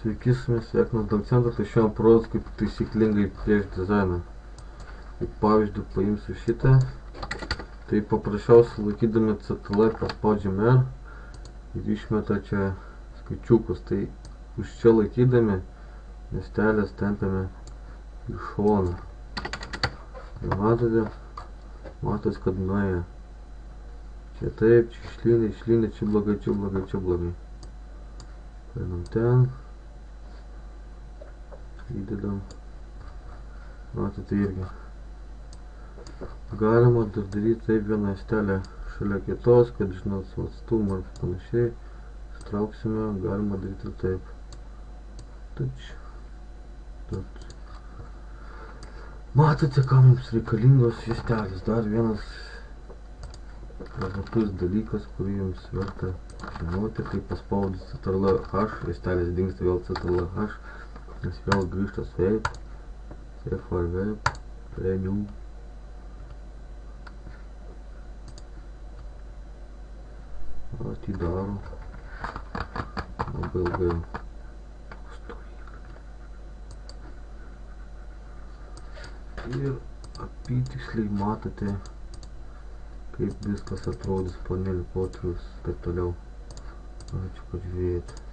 Sveiki, su jumis sveikinas dėl centro, tai šiandien parodysiu, kaip taisyklingai piešti dizainą. Kaip pavyzdį paimsiu šitą, tai paprasčiausiai laikydami CTRL paspaudžiame R ir išmeta čia skaičiukus. Tai už čia laikydami miestelės tempiame į šoną. Ir matosi, kad nuėjo. Čia taip, čia išlynė, čia blogai, čia blogai, čia blogai. Painam ten. Įdedam. Matote irgi. Galima dar daryti taip vieną juostelę šalia kitos, kad žinot su atstumu ar panašiai. Ištrauksime, galima daryti ir taip. Matote, kam mums reikalingos juostelės. Dar vienas pravatus dalykas, kurį jums verta žinoti, kai paspaudus CTRL H, juostelės dingsta vėl CTRL H. Nes vėl grįžta save for web, menu. Atidaro. Labai ilgai. Ir apytiksliai matote, kaip viskas atrodys panelių potrius, taip toliau. Ačiū, kad žiūrėjote.